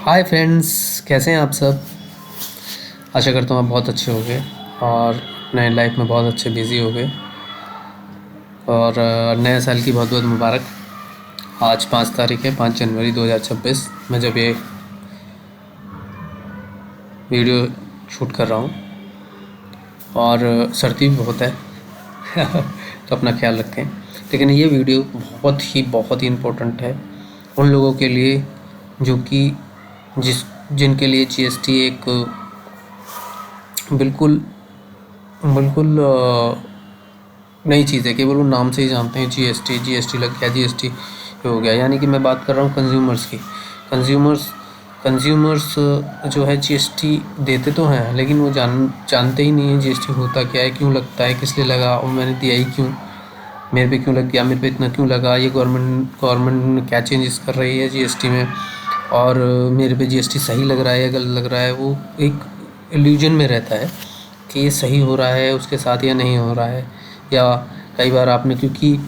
Hi friends, कैसे हैं आप सब। आशा करता हूँ आप बहुत अच्छे होंगे और अपने लाइफ में बहुत अच्छे बिज़ी होंगे। और नए साल की बहुत बहुत मुबारक। आज 5 तारीख है, 5 जनवरी 2026 मैं जब ये वीडियो शूट कर रहा हूँ और सर्दी भी बहुत है तो अपना ख्याल रखें। लेकिन ये वीडियो बहुत ही इम्पोर्टेंट है उन लोगों के लिए जो कि जिनके लिए जीएसटी एक बिल्कुल बिल्कुल नई चीज़ है। केवल वो नाम से ही जानते हैं जीएसटी लग गया, जीएसटी हो गया। यानी कि मैं बात कर रहा हूँ कंज्यूमर्स की। कंज्यूमर्स जो है जीएसटी देते तो हैं, लेकिन वो जानते ही नहीं है जीएसटी होता क्या है, क्यों लगता है, किस लिए लगा और मैंने दिया ही क्यों, मेरे पे क्यों लग गया, मेरे पे इतना क्यों लगा, ये गवर्नमेंट क्या चेंजेस कर रही है जीएसटी में, और मेरे पे जीएसटी सही लग रहा है या गलत लग रहा है। वो एक इल्यूजन में रहता है कि ये सही हो रहा है उसके साथ या नहीं हो रहा है। या कई बार आपने, क्योंकि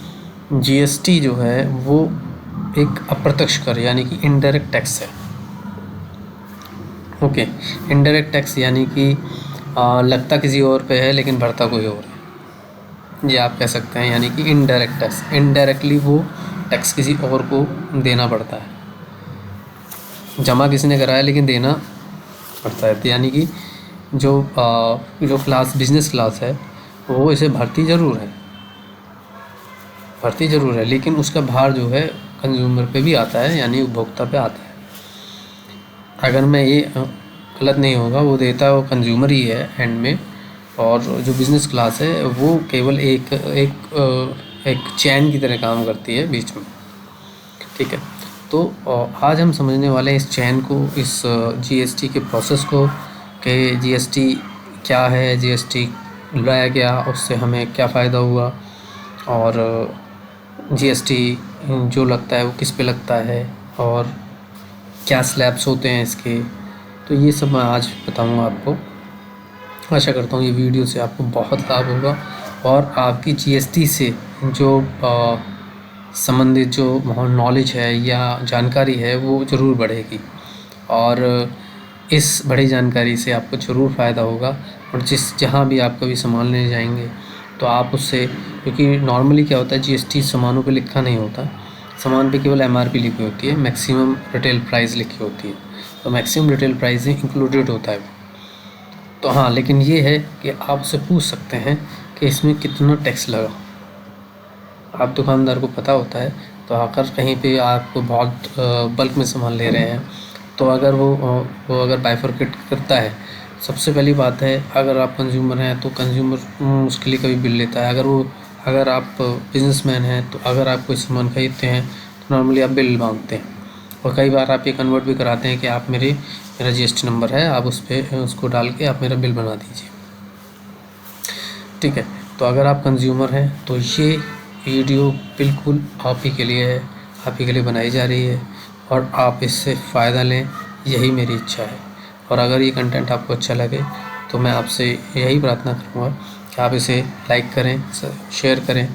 जीएसटी जो है वो एक अप्रत्यक्ष कर यानी कि इनडायरेक्ट टैक्स है। ओके, इनडायरेक्ट टैक्स यानी कि लगता किसी और पे है लेकिन भरता कोई और है, ये आप कह सकते हैं। यानी कि इनडायरेक्ट टैक्स, इनडायरेक्टली वो टैक्स किसी और को देना पड़ता है। जमा किसी ने कराया लेकिन देना पड़ता है। यानी कि जो क्लास बिजनेस क्लास है वो इसे भरती ज़रूर है, लेकिन उसका भार जो है कंज्यूमर पे भी आता है, यानी उपभोक्ता पे आता है। अगर मैं ये गलत नहीं होगा, वो देता है वो कंज्यूमर ही है एंड में, और जो बिज़नेस क्लास है वो केवल एक चैन की तरह काम करती है बीच में। ठीक है, तो आज हम समझने वाले हैं इस चैन को, इस जीएसटी के प्रोसेस को, कि जीएसटी क्या है, जीएसटी लाया गया उससे हमें क्या फ़ायदा हुआ, और जीएसटी जो लगता है वो किस पे लगता है, और क्या स्लैब्स होते हैं इसके। तो ये सब मैं आज बताऊंगा आपको। आशा करता हूँ ये वीडियो से आपको बहुत लाभ होगा और आपकी जीएसटी से जो संबंधित जो नॉलेज है या जानकारी है वो ज़रूर बढ़ेगी, और इस बड़ी जानकारी से आपको ज़रूर फ़ायदा होगा। और जहाँ भी आप कभी सामान लेने जाएंगे तो आप उससे, क्योंकि नॉर्मली क्या होता है, जीएसटी सामानों पे लिखा नहीं होता, सामान पे केवल एमआरपी लिखी होती है, मैक्सिमम रिटेल प्राइस लिखी होती है। तो मैक्सिमम रिटेल प्राइस इंक्लूडेड होता है। तो हाँ, लेकिन ये है कि आप उससे पूछ सकते हैं कि इसमें कितना टैक्स लगा। आप दुकानदार को पता होता है, तो आकर कहीं पे आपको बहुत बल्क में सामान ले रहे हैं, तो अगर वो अगर बाइफरकेट करता है, सबसे पहली बात है, अगर आप कंज्यूमर हैं तो कंज्यूमर उसके लिए कभी बिल लेता है। अगर आप बिजनेसमैन हैं तो अगर आप कोई सामान खरीदते हैं तो नॉर्मली आप बिल मांगते हैं, और कई बार आप ये कन्वर्ट भी कराते हैं कि आप मेरा जीएसटी नंबर है, आप उसको डाल के आप मेरा बिल बना दीजिए। ठीक है, तो अगर आप कंज्यूमर हैं तो ये वीडियो बिल्कुल आप ही के लिए है, आप ही के लिए बनाई जा रही है, और आप इससे फ़ायदा लें, यही मेरी इच्छा है। और अगर ये कंटेंट आपको अच्छा लगे तो मैं आपसे यही प्रार्थना करूँगा कि आप इसे लाइक करें, शेयर करें,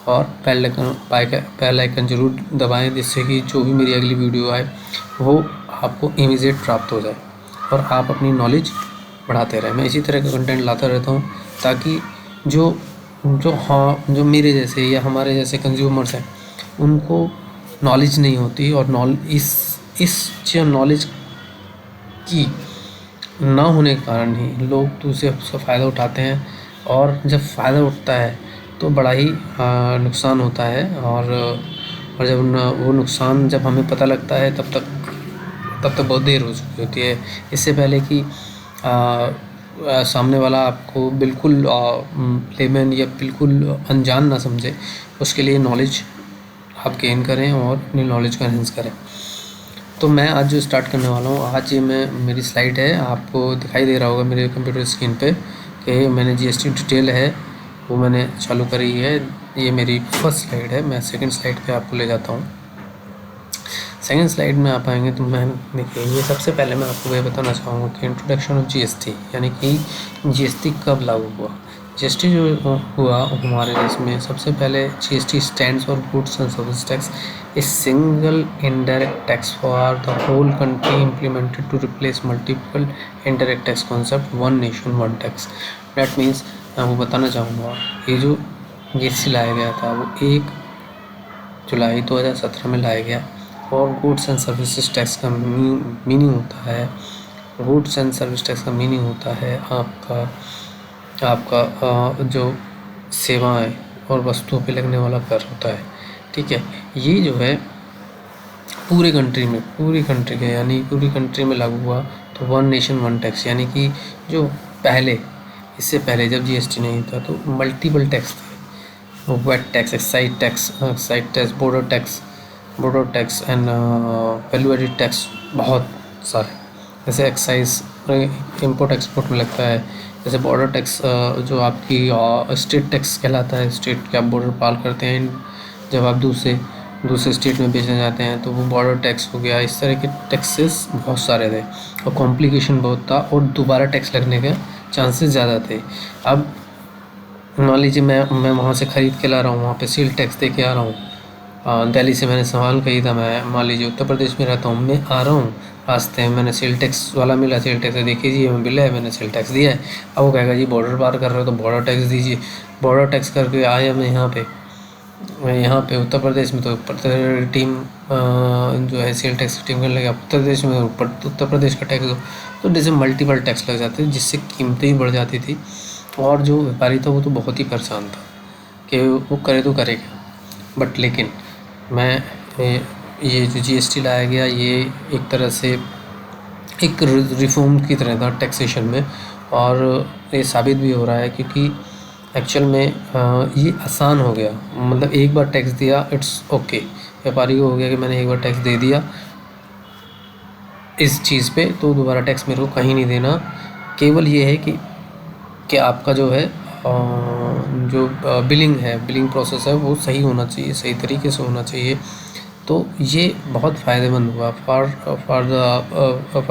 और बेल आइकन ज़रूर दबाएं, जिससे कि जो भी मेरी अगली वीडियो आए वो आपको इमीडिएट प्राप्त हो जाए और आप अपनी नॉलेज बढ़ाते रहें। मैं इसी तरह का कंटेंट लाता रहता हूँ, ताकि जो मेरे जैसे या हमारे जैसे कंज्यूमर्स हैं उनको नॉलेज नहीं होती, और इस जो नॉलेज की ना होने के कारण ही लोग दूसरे उसका फ़ायदा उठाते हैं, और जब फ़ायदा उठता है तो बड़ा ही नुकसान होता है। और जब वो नुकसान जब हमें पता लगता है तब तक बहुत देर हो चुकी होती है। इससे पहले कि सामने वाला आपको बिल्कुल लेमैन या बिल्कुल अनजान ना समझे, उसके लिए नॉलेज आप गेन करें और अपनी नॉलेज को एनहेंस करें। तो मैं आज जो स्टार्ट करने वाला हूँ, आज ये मेरी स्लाइड है, आपको दिखाई दे रहा होगा मेरे कंप्यूटर स्क्रीन पे कि मैंने जीएसटी डिटेल है वो मैंने चालू करी है। ये मेरी फर्स्ट स्लाइड है। मैं सेकंड स्लाइड पे आपको ले जाता हूँ। सेकंड स्लाइड में आप आएंगे तो मैं देखिए, ये सबसे पहले मैं आपको ये बताना चाहूँगा कि इंट्रोडक्शन ऑफ जीएसटी, यानी कि जीएसटी कब लागू हुआ। जीएसटी जो हुआ हमारे देश में, सबसे पहले GST stands for goods and service tax, a single indirect tax for the whole country implemented to replace multiple indirect tax concept, one nation one tax. That means मैं वो बताना चाहूँगा, ये जो जीएसटी लाया गया था वो 1 जुलाई 2017 में लाया गया। और गुड्स एंड सर्विसेज टैक्स का मीनिंग होता है, गुड्स एंड सर्विस टैक्स का मीनिंग होता है आपका जो सेवाएं और वस्तुओं पे लगने वाला कर होता है। ठीक है, ये जो है पूरी कंट्री के यानी पूरी कंट्री में लागू हुआ। तो वन नेशन वन टैक्स, यानी कि जो इससे पहले जब जीएसटी नहीं था तो मल्टीपल टैक्स थे, VAT tax, excise tax, border tax and value added tax, बहुत सारे। जैसे एक्साइज इंपोर्ट एक्सपोर्ट में लगता है, जैसे बॉर्डर टैक्स जो आपकी स्टेट टैक्स कहलाता है, स्टेट के आप बॉर्डर पार करते हैं, जब आप दूसरे स्टेट में बेचने जाते हैं तो वो बॉर्डर टैक्स हो गया। इस तरह के टैक्सेस बहुत सारे थे और कॉम्प्लिकेशन बहुत था और दोबारा टैक्स लगने के चांसेस ज़्यादा थे। अब मान लीजिए मैं वहाँ से ख़रीद के ला रहा हूँ, वहाँ पे सेल टैक्स दे के आ रहा हूँ। दिल्ली से मैंने सामान खरीदा, मैं मान लीजिए उत्तर प्रदेश में रहता हूँ, मैं आ रहा हूँ, रास्ते में मैंने सेल टैक्स वाला मिला, सेल टैक्स देखिए जी मैं बिल है, मैंने सेल टैक्स दिया है। अब वो कहेगा जी बॉर्डर पार कर रहे हो तो बॉर्डर टैक्स दीजिए। बॉर्डर टैक्स करके आया मैं यहाँ पे उत्तर प्रदेश में, तो उत्तर टीम जो है सेल टैक्स की टीम करने लगा उत्तर प्रदेश में, उत्तर प्रदेश का टैक्स दो। तो जैसे मल्टीपल टैक्स लग जाते थे, जिससे कीमतें ही बढ़ जाती थी और जो व्यापारी था वो तो बहुत ही परेशान था कि वो करे तो करे क्या। बट लेकिन ये जो जीएसटी लाया गया, ये एक तरह से एक रिफॉर्म की तरह था टैक्सेशन में, और ये साबित भी हो रहा है क्योंकि एक्चुअल में ये आसान हो गया। मतलब एक बार टैक्स दिया, इट्स ओके, व्यापारी को हो गया कि मैंने एक बार टैक्स दे दिया इस चीज़ पे, तो दोबारा टैक्स मेरे को कहीं नहीं देना। केवल ये है कि आपका जो है जो बिलिंग प्रोसेस है वो सही होना चाहिए, सही तरीके से होना चाहिए। तो ये बहुत फ़ायदेमंद हुआ for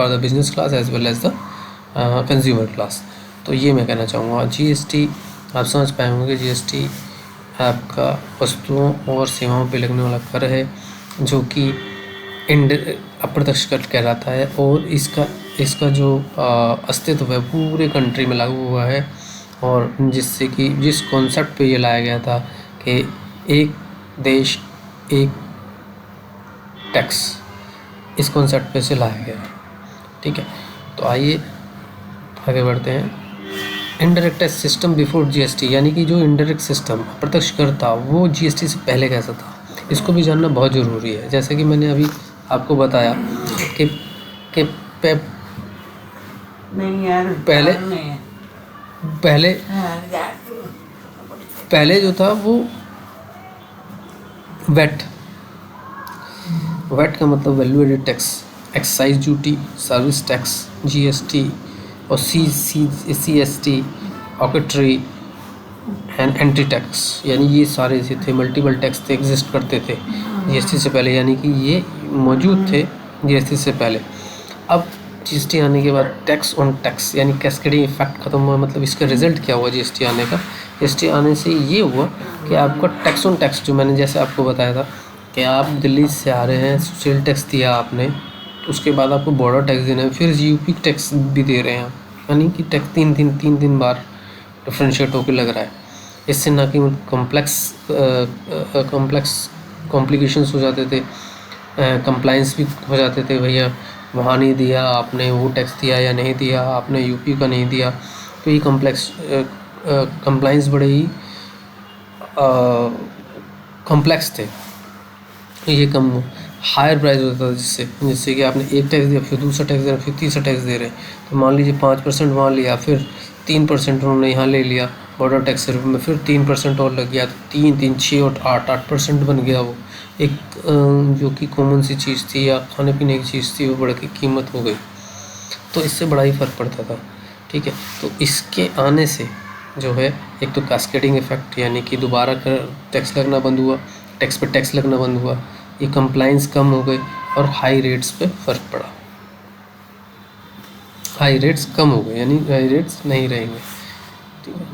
the business class as well as the consumer class. तो ये मैं कहना चाहूँगा। जीएसटी आप समझ पाए होंगे, जीएसटी आपका वस्तुओं और सेवाओं पे लगने वाला कर है जो कि अप्रत्यक्ष कर कहलाता है, और इसका जो अस्तित्व है पूरे कंट्री में लागू हुआ है। और जिससे कि जिस कॉन्सेप्ट पे ये लाया गया था कि एक देश एक टैक्स, इस कॉन्सेप्ट पे से लाया गया है। ठीक है, तो आइए आगे बढ़ते हैं। Indirect tax system before GST, यानी कि जो इनडायरेक्ट सिस्टम अप्रत्यक्ष कर था वो जीएसटी से पहले कैसा था, इसको भी जानना बहुत ज़रूरी है। जैसे कि मैंने अभी आपको बताया कि पहले जो था वो वेट का मतलब value added tax, excise duty, service tax, GST और सीएसटी, ऑकेट्री एंड एंट्री टैक्स, यानी ये सारे जो थे मल्टीपल टैक्स थे, एग्जिस्ट करते थे जीएसटी से पहले, यानी कि ये मौजूद थे जीएसटी से पहले। अब जीएसटी आने के बाद टैक्स ऑन टैक्स यानी कैस्केडिंग इफेक्ट खत्म हुआ। मतलब इसका रिजल्ट क्या हुआ जीएसटी आने का? जीएसटी आने से ये हुआ कि आपका टैक्स ऑन टैक्स, जो मैंने जैसे आपको बताया था कि आप दिल्ली से आ रहे हैं, सेल टैक्स दिया आपने, तो उसके बाद आपको बॉर्डर टैक्स देना है, फिर यूपी टैक्स भी दे रहे हैं, यानी कि टैक्स तीन बार डिफ्रेंशिएट होकर लग रहा है। इससे ना कि कॉम्प्लिकेशंस हो जाते थे, कंप्लाइंस भी हो जाते थे, भैया वहाँ नहीं दिया आपने, वो टैक्स दिया या नहीं दिया आपने, यूपी का नहीं दिया, तो ये कंप्लाइंस बड़े ही कॉम्प्लेक्स थे। ये कम हायर प्राइस होता था, जिससे कि आपने एक टैक्स दिया, फिर दूसरा टैक्स दे रहे, फिर तीसरा टैक्स दे रहे, तो मान लीजिए 5% वहाँ लिया, फिर 3% उन्होंने यहाँ ले लिया बॉर्डर टैक्स के रूप में, फिर 3% और लग गया, तो 3, 6 और 8% बन गया। वो एक जो कि कॉमन सी चीज़ थी या खाने पीने की चीज़ थी, वो बढ़ के कीमत हो गई, तो इससे बड़ा ही फ़र्क पड़ता था। ठीक है, तो इसके आने से जो है एक तो कैस्केडिंग इफेक्ट, यानी कि दोबारा टैक्स लगना बंद हुआ, टैक्स पे टैक्स लगना बंद हुआ, ये कंप्लाइंस कम हो गई और हाई रेट्स पे फ़र्क पड़ा, हाई रेट्स कम हो गए, यानी हाई रेट्स नहीं रहेंगे। ठीक है,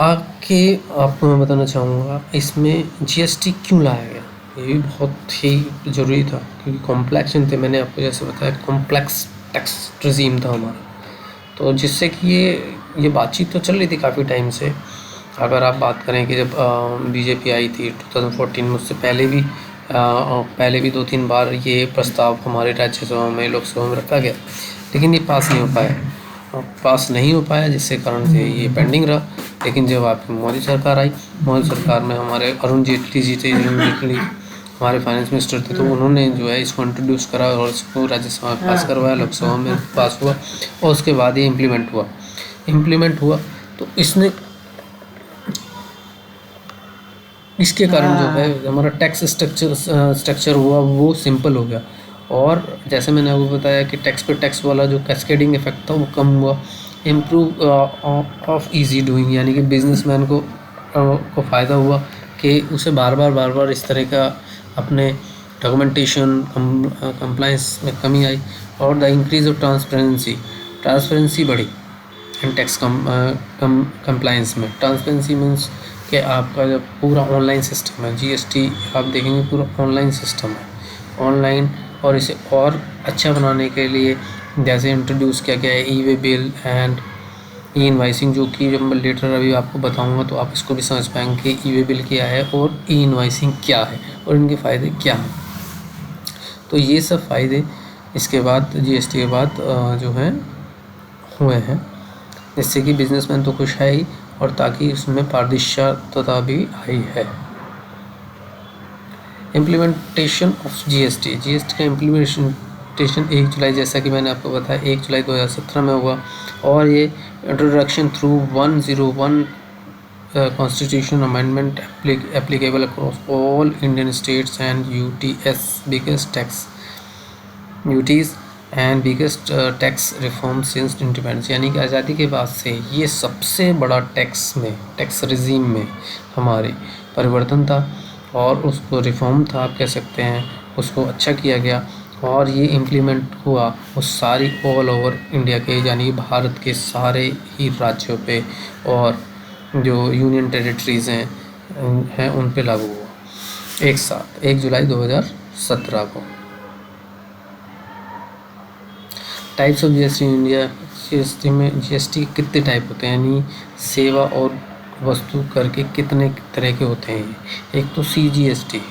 आगे आपको मैं बताना चाहूँगा इसमें जीएसटी क्यों लाया गया। ये भी बहुत ही ज़रूरी था क्योंकि कॉम्प्लेक्शन थे, मैंने आपको जैसे बताया कॉम्प्लेक्स टैक्स रजीम था हमारा, तो जिससे कि ये बातचीत तो चल रही थी काफ़ी टाइम से। अगर आप बात करें कि जब बीजेपी आई थी 2014 में, उससे पहले भी 2-3 बार ये प्रस्ताव हमारे राज्यसभा में लोकसभा में रखा गया, लेकिन ये पास नहीं हो पाया जिससे कारण से ये पेंडिंग रहा। लेकिन जब आपकी मोदी सरकार आई, मोदी सरकार में हमारे अरुण जेटली जी थे, हमारे फाइनेंस मिनिस्टर थे, तो उन्होंने जो है इसको इंट्रोड्यूस करा और इसको राज्यसभा में पास करवाया, लोकसभा में पास हुआ और उसके बाद ये इम्प्लीमेंट हुआ। तो इसके कारण जो है हमारा टैक्स स्ट्रक्चर हुआ वो सिंपल हो गया। और जैसे मैंने आपको बताया कि टैक्स पे टैक्स वाला जो कैस्केडिंग इफेक्ट था वो कम हुआ। इम्प्रूव ऑफ इजी डूइंग, यानी कि बिजनेसमैन को फ़ायदा हुआ कि उसे बार बार इस तरह का अपने डॉक्यूमेंटेशन कंप्लाइंस में कमी आई। और द इंक्रीज ऑफ ट्रांसपेरेंसी बढ़ी इन टैक्स कंप्लाइंस में। ट्रांसपेरेंसी मीन्स कि आपका जब पूरा ऑनलाइन सिस्टम है, जीएसटी आप देखेंगे पूरा ऑनलाइन सिस्टम है, ऑनलाइन। और इसे और अच्छा बनाने के लिए जैसे इंट्रोड्यूस किया गया है e way bill and e invoicing, जो कि जब मैं लेटर अभी आपको बताऊंगा तो आप इसको भी समझ पाएंगे कि ई वे बिल क्या है और ई इनवाइसिंग क्या है और इनके फ़ायदे क्या हैं। तो ये सब फ़ायदे इसके बाद जीएसटी के बाद जो हैं हुए हैं, जिससे कि बिजनेसमैन तो खुश है ही और ताकि उसमें पारदर्शिता भी आई है। इम्प्लीमेंटेशन ऑफ जीएसटी का इम्प्लीमेंटेशन 1 जुलाई, जैसा कि मैंने आपको बताया 1 जुलाई 2017 में हुआ। और ये introduction through 101 constitution amendment applicable across all Indian states and biggest tax reform since independence, यानी कि आज़ादी के बाद से ये सबसे बड़ा टैक्स रिजीम में हमारी परिवर्तन था और उसको रिफॉर्म था आप कह सकते हैं, उसको अच्छा किया गया। और ये इम्प्लीमेंट हुआ वो सारी ऑल ओवर इंडिया के, यानी कि भारत के सारे ही राज्यों पे और जो यूनियन टेरिटरीज़ हैं उन पे लागू हुआ एक साथ 1 जुलाई 2017 को। Types of GST India, GST में जीएसटी कितने टाइप होते हैं, यानी सेवा और वस्तु कर के कितने तरह के होते हैं। एक तो सीजीएसटी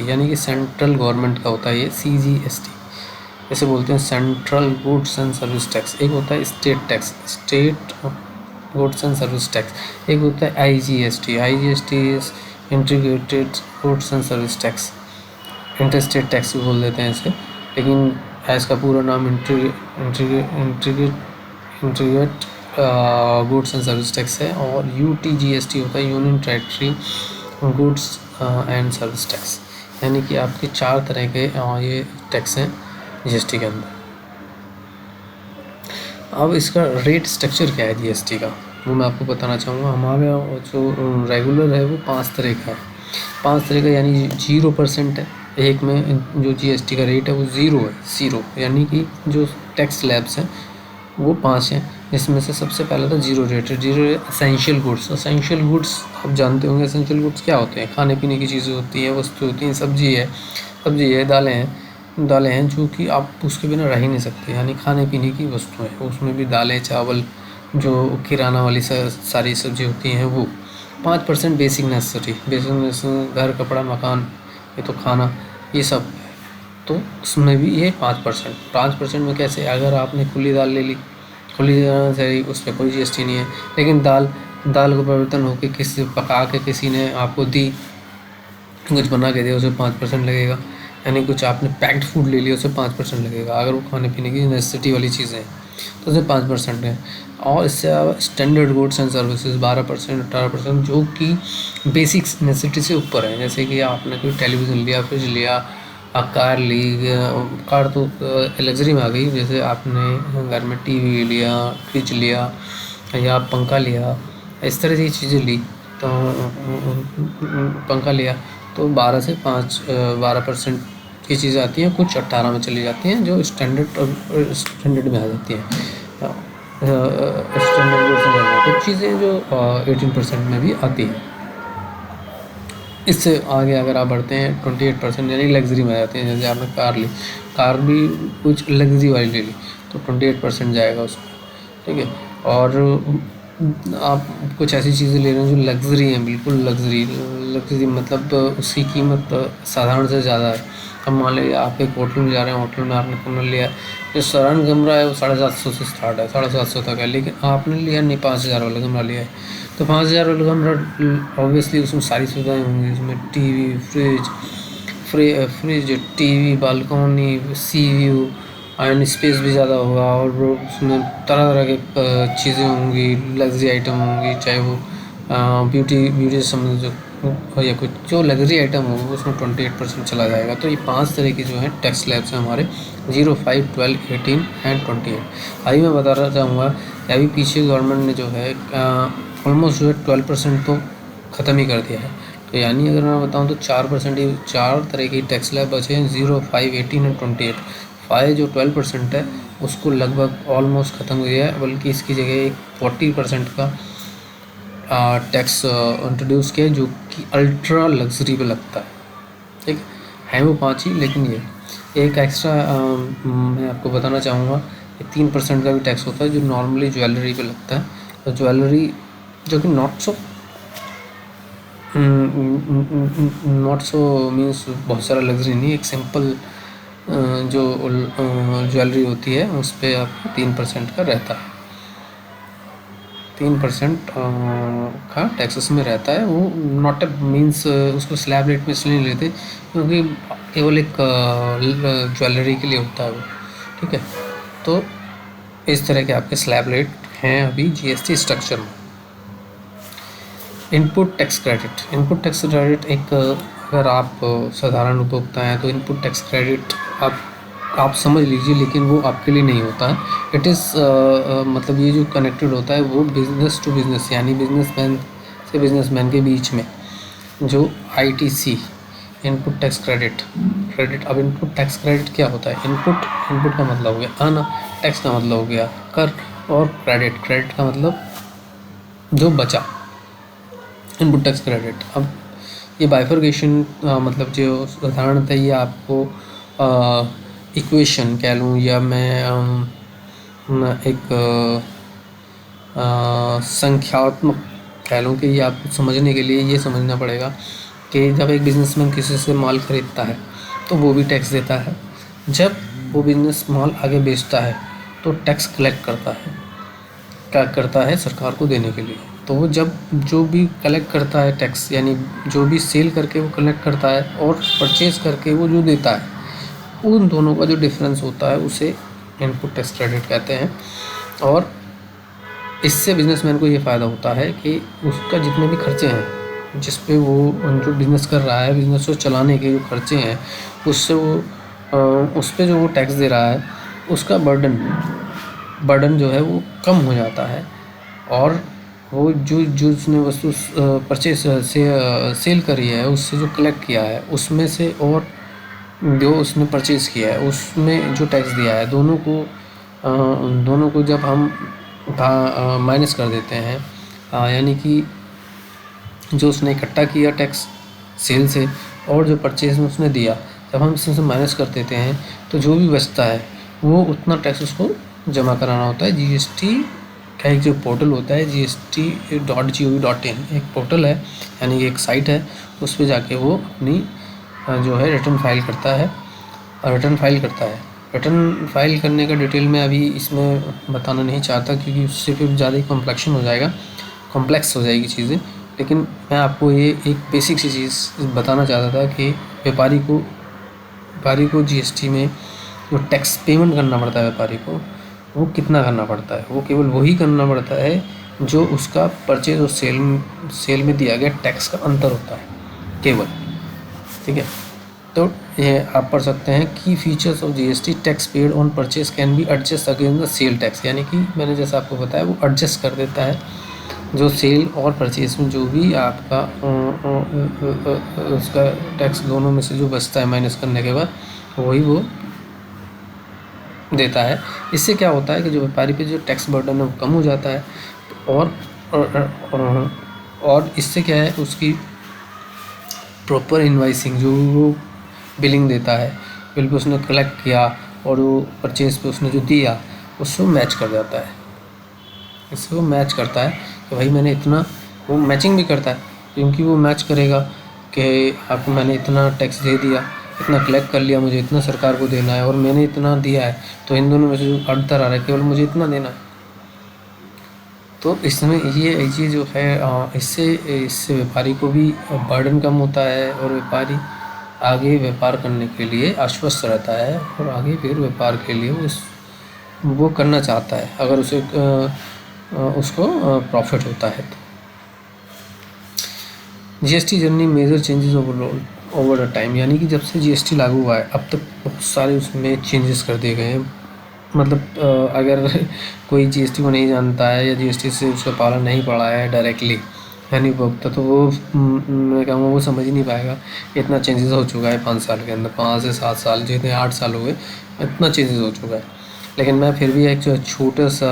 यानी कि सेंट्रल गवर्नमेंट का होता है ये सीजीएसटी, जैसे बोलते हैं central goods and service tax. एक होता है state goods and service tax. एक होता है IGST is integrated goods and service tax, interstate tax भी बोल देते हैं इसे, लेकिन इसका पूरा नाम integrate goods and service tax है। और यूटीजीएसटी होता है union territory goods and service tax, यानी कि आपके 4 तरह के ये टैक्स हैं जीएसटी के अंदर। अब इसका रेट स्ट्रक्चर क्या है जीएसटी का, वो मैं आपको बताना चाहूँगा। हमारे जो रेगुलर है वो 5 तरह का है, 5 तरह का, यानी 0% है। एक में जो जीएसटी का रेट है वो 0 यानी कि जो टैक्स स्लैब्स हैं वो 5 हैं, इसमें से सबसे पहला तो 0 रेट है। 0 एसेंशियल गुड्स आप जानते होंगे एसेंशियल गुड्स क्या होते हैं, खाने पीने की चीज़ें होती हैं, वस्तु होती हैं, सब्जी है, दालें हैं जो कि आप उसके बिना रह ही नहीं सकते, यानी खाने पीने की वस्तुएं, उसमें भी दालें, चावल, जो किराना वाली सारी सब्जी होती हैं वो। 5% बेसिक नेसेसिटी, घर, कपड़ा, मकान, ये तो खाना, ये सब है, तो उसमें भी ये 5% में कैसे, अगर आपने खुली दाल ले ली, खुली से उस पर कोई जीएसटी नहीं है, लेकिन दाल को परिवर्तन होकर किसी पका के किसी ने आपको दी, कुछ बना के दिया, उसे 5% लगेगा। यानी कुछ आपने पैक्ड फूड ले लिया, उसे 5% लगेगा, अगर वो खाने पीने की नेसेसिटी वाली चीज़ें हैं तो उसे 5% है। और इससे स्टैंडर्ड गुड्स एंड सर्विसेज 12%, 18%, जो कि बेसिक नेसेसिटी से ऊपर है, जैसे कि आपने कोई टेलीविज़न लिया, फ्रिज लिया, कार ली, कार तो लग्जरी में आ गई, जैसे आपने घर में टीवी लिया, फ्रिज लिया या पंखा लिया, इस तरह की चीज़ें ली, तो पंखा लिया तो 12% की चीज़ें आती हैं, कुछ 18 में चली जाती हैं, जो स्टैंडर्ड में आ जाती हैं। स्टैंडर्ड गुड्स एंड सर्विसेज, कुछ चीज़ें जो 18% में भी आती हैं। इससे आगे अगर आप बढ़ते हैं 28% यानी लग्जरी में आ जाते हैं। जैसे आपने कार ली, कार भी कुछ लग्जरी वाली ले ली तो 28% जाएगा उसमें, ठीक है। और आप कुछ ऐसी चीज़ें ले रहे हैं जो लग्जरी हैं, बिल्कुल लग्जरी, लग्जरी मतलब उसकी कीमत साधारण से ज़्यादा है। अब मान लीजिए आप एक होटल में जा रहे हैं, होटल में आपने कमरा लिया, जो साधारण कमरा है वो 750 से स्टार्ट है, 750 तक है, लेकिन आपने लिया नहीं 5000 वाला कमरा लिया है, तो 5000 वाला कमरा ऑब्वियसली उसमें सारी सुविधाएं होंगी, उसमें TV, fridge, TV, balcony, C view and space भी ज़्यादा होगा, और उसमें तरह तरह के चीज़ें होंगी, लग्जरी आइटम होंगी, चाहे वो ब्यूटी से संबंधित जो या कुछ जो लग्जरी आइटम होगा उसमें 28% चला जाएगा। तो ये 5 तरह की जो है टैक्स स्लैब्स हैं हमारे 0, 5, 12, 18 एंड 28। अभी मैं बता रहा चाहूँगा कि अभी पीछे गवर्नमेंट ने जो है ऑलमोस्ट जो है 12% तो ख़त्म ही कर दिया है। तो यानी अगर मैं बताऊँ तो 4% ही, 4 तरह की टैक्स स्लैब बचे हैं, 0, 5, 18 एंड 28। 5 जो 12% है उसको लगभग ऑलमोस्ट ख़त्म हो गया है, बल्कि इसकी जगह एक 40% का टैक्स इंट्रोड्यूस किया जो कि अल्ट्रा लग्जरी पे लगता है, ठीक है वो 5 ही। लेकिन ये एक एक्स्ट्रा मैं आपको बताना चाहूँगा कि 3% का भी टैक्स होता है जो नॉर्मली ज्वेलरी पे लगता है। तो ज्वेलरी जो कि नॉट सो मीन्स बहुत सारा लग्जरी नहीं, एक सिंपल जो ज्वेलरी होती है उस पर आपको 3% का रहता है, 3% का टैक्सेस में रहता है। वो नॉट ए मीन्स उसको स्लैब रेट में इसलिए नहीं लेते क्योंकि केवल एक ज्वेलरी के लिए होता है वो, ठीक है। तो इस तरह के आपके स्लैब रेट हैं अभी जीएसटी स्ट्रक्चर में। Input tax credit, input tax credit एक अगर आप साधारण उपभोक्ता हैं तो इनपुट टैक्स क्रेडिट आप समझ लीजिए, लेकिन वो आपके लिए नहीं होता है। इट इज़ मतलब ये जो कनेक्टेड होता है वो बिज़नेस टू बिज़नेस, यानी बिजनेसमैन से बिजनेसमैन के बीच में जो आईटीसी इनपुट टैक्स क्रेडिट। अब इनपुट टैक्स क्रेडिट क्या होता है? इनपुट का मतलब हो गया आना, टैक्स का मतलब हो गया कर, और क्रेडिट का मतलब जो बचा, इनपुट टैक्स क्रेडिट। अब ये बाइफर्केशन मतलब जो साधारणतः ये आपको इक्वेशन कह लूँ या मैं एक संख्यात्मक कह लूँ कि ये आपको समझने के लिए ये समझना पड़ेगा कि जब एक बिजनेसमैन किसी से माल ख़रीदता है तो वो भी टैक्स देता है, जब वो बिजनेस माल आगे बेचता है तो टैक्स कलेक्ट करता है सरकार को देने के लिए। तो वो जब जो भी कलेक्ट करता है टैक्स, यानी जो भी सेल करके वो कलेक्ट करता है और परचेज़ करके वो जो देता है, उन दोनों का जो डिफरेंस होता है उसे इनपुट टैक्स क्रेडिट कहते हैं। और इससे बिजनेसमैन को ये फ़ायदा होता है कि उसका जितने भी खर्चे हैं, जिस पे वो जो बिज़नेस कर रहा है, बिज़नेस को चलाने के जो खर्चे हैं, उससे वो उस पर जो वो टैक्स दे रहा है उसका बर्डन जो है वो कम हो जाता है। और वो जो उसने वस्तु परचेस से सेल करी है, उससे जो कलेक्ट किया है उसमें से, और जो उसने परचेज़ किया है उसमें जो टैक्स दिया है, दोनों को जब हम माइनस कर देते हैं, यानी कि जो उसने इकट्ठा किया टैक्स सेल से और जो परचेज़ में उसने दिया, जब हम इसमें से माइनस कर देते हैं तो जो भी बचता है वो उतना टैक्स उसको जमा कराना होता है। जीएसटी का एक जो पोर्टल होता है gst.gov.in, एक पोर्टल है, यानी एक साइट है, उस पर जाके वो अपनी जो है रिटर्न फाइल करता है। रिटर्न फाइल करने का डिटेल में अभी इसमें बताना नहीं चाहता क्योंकि उससे फिर ज़्यादा ही कॉम्प्लेक्स हो जाएगी चीज़ें। लेकिन मैं आपको ये एक बेसिक सी चीज़ बताना चाहता था कि व्यापारी को जीएसटी में जो टैक्स पेमेंट करना पड़ता है व्यापारी को, वो कितना करना पड़ता है। वो केवल वही करना पड़ता है जो उसका परचेज और सेल में दिया गया टैक्स का अंतर होता है केवल, ठीक है। तो ये आप पढ़ सकते हैं कि features of GST tax paid on purchase can be adjust against the sale tax, यानी कि मैंने जैसा आपको बताया वो एडजस्ट कर देता है जो सेल और परचेज में जो भी आपका उसका टैक्स दोनों में से जो बचता है माइनस करने के बाद, वही वो देता है। इससे क्या होता है कि जो व्यापारी पे जो टैक्स बर्डन है वो कम हो जाता है, और और इससे क्या है, उसकी प्रॉपर इनवाइसिंग जो वो बिलिंग देता है, बिल पे उसने कलेक्ट किया और वो परचेज पे उसने जो दिया उससे मैच कर जाता है। इससे वो मैच करता है कि भाई मैंने इतना, वो मैचिंग भी करता है क्योंकि वो मैच करेगा कि आपको मैंने इतना टैक्स दे दिया, इतना कलेक्ट कर लिया, मुझे इतना सरकार को देना है और मैंने इतना दिया है, तो इन दोनों में से जो अंतर आ रहा है केवल मुझे इतना देना है। तो इसमें ये जो है इससे व्यापारी को भी बर्डन कम होता है और व्यापारी आगे व्यापार करने के लिए आश्वस्त रहता है और आगे फिर व्यापार के लिए वो करना चाहता है अगर उसको प्रॉफिट होता है तो। GST journey major changes over the time, यानी कि जब से जीएसटी लागू हुआ है अब तक बहुत सारे उसमें चेंजेस कर दिए गए हैं। मतलब अगर कोई जीएसटी को नहीं जानता है या जीएसटी से उसका पालन नहीं पड़ा है डायरेक्टली यानी उपभोक्ता, तो वो मैं कहूँगा वो समझ ही नहीं पाएगा। इतना चेंजेस हो चुका है 5 साल के अंदर, 5 से 7 साल, जितने 8 साल हुए, इतना चेंजेस हो चुका है। लेकिन मैं फिर भी एक छोटा सा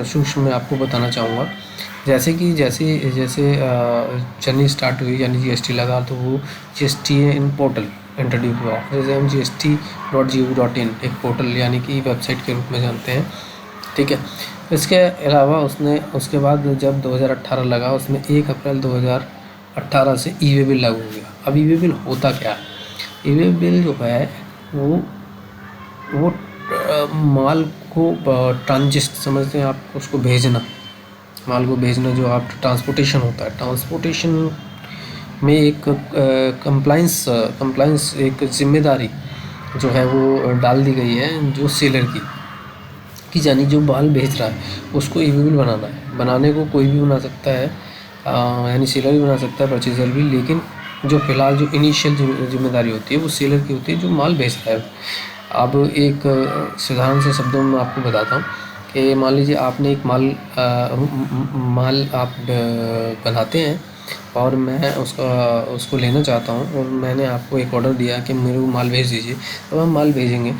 सूक्ष्म में आपको बताना चाहूँगा। जैसे जर्नी स्टार्ट हुई यानी जीएसटी लगा, तो वो जीएसटी इन पोर्टल इंट्रोड्यूस हुआ, जैसे हम GST.gov.in एक पोर्टल यानी कि वेबसाइट के रूप में जानते हैं, ठीक है। इसके अलावा उसके बाद जब 2018 लगा, उसमें 1 अप्रैल 2018 से ई वे बिल लागू हो गया। अब ई वे बिल होता क्या है? ई वे बिल जो है वो माल को ट्रांजिट समझते हैं आप, उसको भेजना, माल को भेजना, जो आप ट्रांसपोर्टेशन होता है, ट्रांसपोर्टेशन में एक कंप्लाइंस एक जिम्मेदारी जो है वो डाल दी गई है जो सेलर की यानी जो माल भेज रहा है उसको ई वे बिल बनाना है। बनाने को कोई भी बना सकता है, यानी सेलर भी बना सकता है, परचेजर भी, लेकिन जो फ़िलहाल जो इनिशियल जिम्मेदारी होती है वो सेलर की होती है जो माल भेज रहा है। अब एक साधारण से शब्दों में आपको बताता हूँ कि मान लीजिए आपने एक माल आप बनाते हैं और मैं उसको लेना चाहता हूँ और मैंने आपको एक ऑर्डर दिया कि मेरे को माल भेज दीजिए, तो हम माल भेजेंगे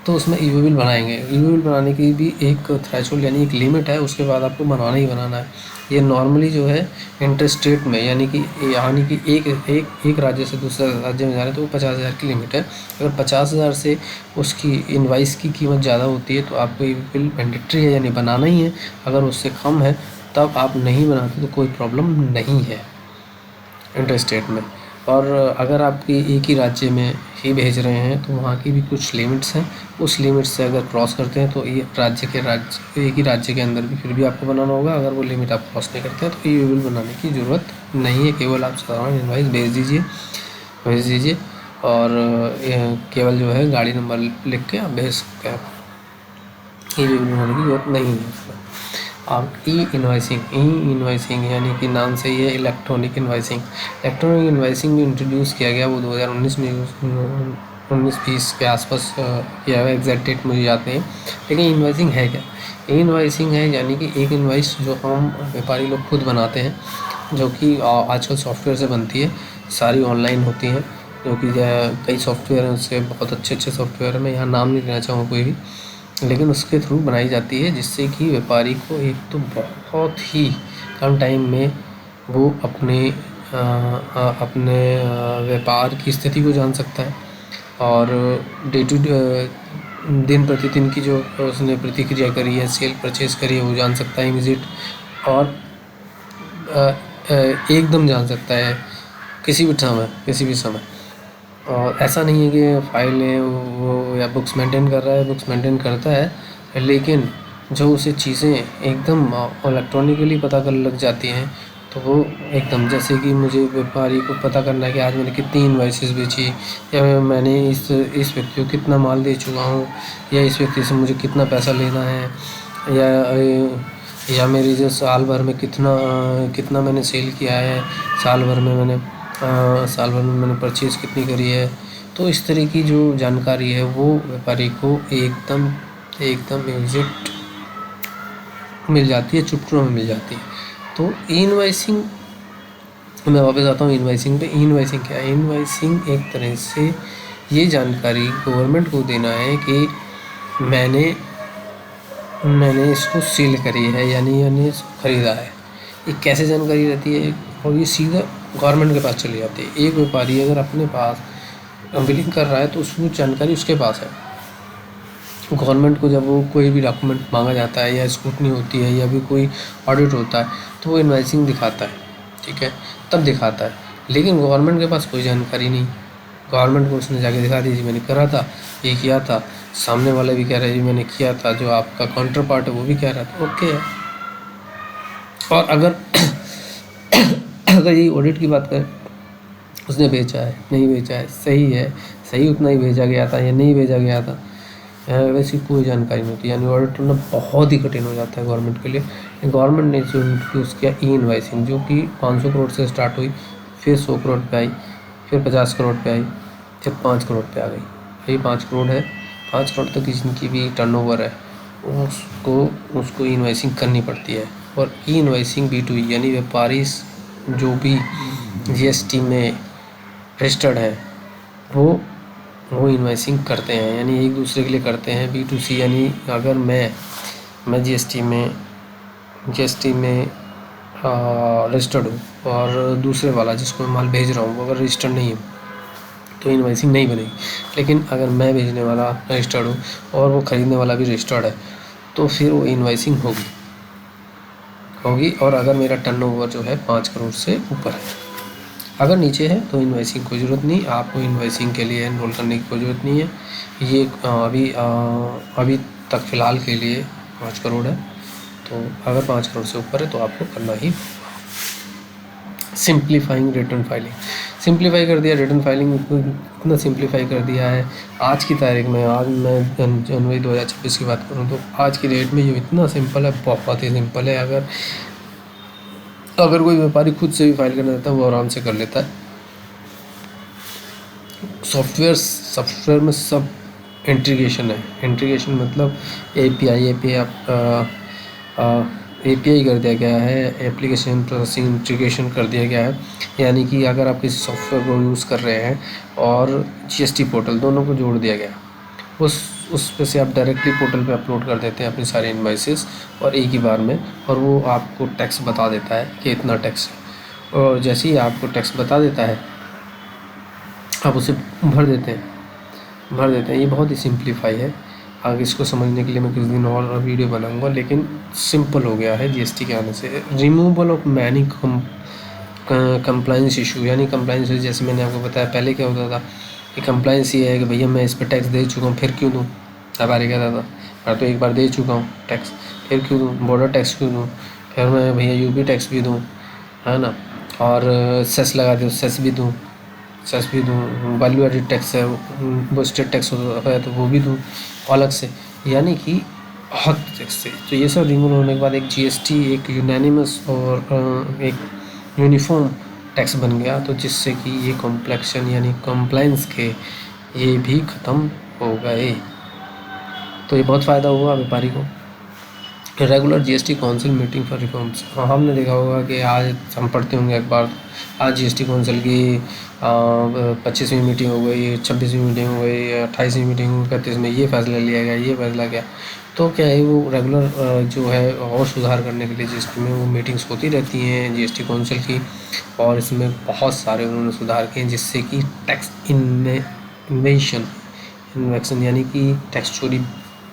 तो उसमें ई वे बिल बनाएंगे। ई वे बिल बनाने की भी एक थ्रेशोल्ड यानी एक लिमिट है, उसके बाद आपको बनाना ही बनाना है। ये नॉर्मली जो है इंटरस्टेट में यानी कि एक राज्य से दूसरे राज्य में जा रहे हैं तो वो 50,000 की लिमिट है। अगर 50,000 से उसकी इनवाइस की कीमत ज़्यादा होती है तो आपको ई वे बिल मैंडेटरी है यानी बनाना ही है। अगर उससे कम है तब आप नहीं बनाते तो कोई प्रॉब्लम नहीं है इंटरस्टेट में। और अगर आपकी एक ही राज्य में ही भेज रहे हैं तो वहाँ की भी कुछ लिमिट्स हैं, उस लिमिट से अगर क्रॉस करते हैं तो ये एक ही राज्य के अंदर भी फिर भी आपको बनाना होगा। अगर वो लिमिट आप क्रॉस नहीं करते हैं तो ई वे बिल बनाने की ज़रूरत नहीं है, केवल आप साधारण इनवाइस भेज दीजिए और केवल जो है गाड़ी नंबर लिख के आप भेज सकते हैं। ई वे बिल बनाने की ज़रूरत नहीं है उसमें। अब ई इनवाइसिंग यानी कि नाम से ही है इलेक्ट्रॉनिक इनवाइसिंग भी इंट्रोड्यूस किया गया, वो 2019 में 19-20 के आसपास किया हुआ, एग्जैक्ट डेट मुझे याद नहीं है। लेकिन इनवाइसिंग है क्या? इनवाइसिंग है यानी कि एक इनवाइस जो हम व्यापारी लोग खुद बनाते हैं, जो कि आजकल सॉफ्टवेयर से बनती है, सारी ऑनलाइन होती हैं, जो कि कई सॉफ्टवेयर हैं, उससे बहुत अच्छे सॉफ्टवेयर है, मैं यहाँ नाम नहीं लेना चाहूँगा कोई भी, लेकिन उसके थ्रू बनाई जाती है जिससे कि व्यापारी को एक तो बहुत ही कम टाइम में वो अपने व्यापार की स्थिति को जान सकता है और दिन प्रतिदिन की जो उसने प्रतिक्रिया करी है, सेल परचेज करी है, वो जान सकता है इमीडिएट और एकदम जान सकता है किसी भी समय। और ऐसा नहीं है कि फाइल है वो या बुक्स मेंटेन कर रहा है, बुक्स मेंटेन करता है, लेकिन जो उसे चीज़ें एकदम इलेक्ट्रॉनिकली पता कर लग जाती हैं, तो वो एकदम, जैसे कि मुझे व्यापारी को पता करना है कि आज मैंने कितनी इनवॉइसेस बेची या मैंने इस व्यक्ति को कितना माल दे चुका हूँ या इस व्यक्ति से मुझे कितना पैसा लेना है या मेरी जो साल भर में कितना मैंने सेल किया है, साल भर में मैंने परचेज कितनी करी है। तो इस तरह की जो जानकारी है वो व्यापारी को एकदम एग्जैक्ट मिल जाती है, चुटकियों में मिल जाती है। तो इनवॉइसिंग, मैं वापस आता हूँ इनवॉइसिंग पे। इनवॉइसिंग क्या है? इनवॉइसिंग एक तरह से ये जानकारी गवर्नमेंट को देना है कि मैंने इसको सेल करी है, यानी इसको ख़रीदा है। ये कैसे जानकारी रहती है, और ये सीधा गवर्नमेंट के पास चली जाती है। एक व्यापारी अगर अपने पास बिलिंग कर रहा है तो उसकी जानकारी उसके पास है। गवर्नमेंट को जब वो कोई भी डॉक्यूमेंट मांगा जाता है या स्क्रूटनी होती है या भी कोई ऑडिट होता है तो वो इनवॉइसिंग दिखाता है, ठीक है, तब दिखाता है। लेकिन गवर्नमेंट के पास कोई जानकारी नहीं। गवर्नमेंट को उसने जाके दिखा दी जी मैंने करा था, ये किया था, सामने वाला भी कह रहा है जी मैंने किया था, जो आपका काउंटर पार्ट है वो भी कह रहा था, ओके है। और अगर अगर ये ऑडिट की बात करें, उसने बेचा है नहीं बेचा है, सही है, सही उतना ही भेजा गया था या नहीं भेजा गया था, वैसी कोई जानकारी नहीं होती। यानी ऑडिट करना बहुत ही कठिन हो जाता है गवर्नमेंट के लिए। गवर्नमेंट ने जो इंट्रोड्यूस किया ई इनवॉइसिंग, जो कि 500 करोड़ से स्टार्ट हुई, फिर 100 करोड़ पे आई, फिर 50 करोड़ पे आई, फिर 5 करोड़ पे आ गई। ये 5 करोड़ है, 5 करोड़ तक जिनकी भी टर्नओवर है उसको ई इनवॉइसिंग करनी पड़ती है। और ई इनवॉइसिंग B2E यानी व्यापारी जो भी GST में रजिस्टर्ड है वो इनवॉइसिंग करते हैं, यानी एक दूसरे के लिए करते हैं। B2C यानी अगर मैं GST में रजिस्टर्ड हूँ और दूसरे वाला जिसको मैं माल भेज रहा हूँ वो अगर रजिस्टर्ड नहीं है तो इनवॉइसिंग नहीं बनेगी। लेकिन अगर मैं भेजने वाला रजिस्टर्ड हूँ और वो ख़रीदने वाला भी रजिस्टर्ड है तो फिर वो इनवॉइसिंग होगी। और अगर मेरा टर्नओवर जो है 5 करोड़ से ऊपर है, अगर नीचे है तो इनवॉइसिंग कोई ज़रूरत नहीं, आपको इनवॉइसिंग के लिए एनरोल करने की कोई ज़रूरत नहीं है। ये अभी तक फ़िलहाल के लिए 5 करोड़ है, तो अगर 5 करोड़ से ऊपर है तो आपको करना ही। सिंप्लीफाइंग रिटर्न फाइलिंग, सिंप्लीफाई कर दिया रिटर्न फाइलिंग, इतना सिंप्लीफाई कर दिया है आज की तारीख में। आज मैं जनवरी 2026 की बात करूँ तो आज की डेट में ये इतना सिंपल है, बहुत ही सिंपल है। अगर कोई व्यापारी खुद से भी फाइल करना चाहता है वो आराम से कर लेता है। सॉफ्टवेयर में सब इंटीग्रेशन है। इंटीग्रेशन मतलब API कर दिया गया है, एप्लीकेशन प्रोसेसिंग इंटीग्रेशन कर दिया गया है। यानी कि अगर आप किसी सॉफ्टवेयर को यूज़ कर रहे हैं और GST पोर्टल, दोनों को जोड़ दिया गया, उस पे से आप डायरेक्टली पोर्टल पे अपलोड कर देते हैं अपनी सारी इनवॉइसेस और एक ही बार में, और वो आपको टैक्स बता देता है कि इतना टैक्स है। और जैसे ही आपको टैक्स बता देता है आप उसे भर देते हैं। ये बहुत ही सिंप्लीफाई है। आगे इसको समझने के लिए मैं किस दिन और वीडियो बनाऊंगा, लेकिन सिंपल हो गया है GST के आने से। Removal of many compliance issue, यानी कंप्लाइंस जैसे मैंने आपको बताया पहले क्या होता था कि कंप्लाइंस ये है कि भैया मैं इस पर टैक्स दे चुका हूँ फिर क्यों दूँ। व्यापारी कहता था मैं तो एक बार दे चुका हूँ टैक्स, फिर क्यों दूँ, बॉर्डर टैक्स क्यों दूँ, फिर मैं भैया UP टैक्स भी दूँ, है ना, और सेस लगा दो सेस भी दूँ, वैल्यू एडिड टैक्स है वो स्टेट टैक्स होता है तो वो भी दूँ अलग से, यानी कि हद टैक्स से। तो ये सब रिमूव होने के बाद एक GST एक यूनानिमस और एक यूनिफॉर्म टैक्स बन गया, तो जिससे कि ये कॉम्प्लेक्शन यानी कंप्लाइंस के ये भी ख़त्म हो गए। तो ये बहुत फ़ायदा हुआ व्यापारी को। Regular GST council meeting for reforms, हमने देखा होगा कि आज हम पढ़ते होंगे अखबार, आज GST काउंसिल की 25वीं मीटिंग हो गई, 26वीं मीटिंग हो गई, 28वीं मीटिंग हो गई, 31 में ये फैसला लिया गया, ये फैसला गया। तो क्या है वो रेगुलर जो है और सुधार करने के लिए GST में वो मीटिंग्स होती रहती हैं GST काउंसिल की, और इसमें बहुत सारे उन्होंने सुधार किए जिससे कि टैक्स इन्वेक्शन यानी कि टैक्स चोरी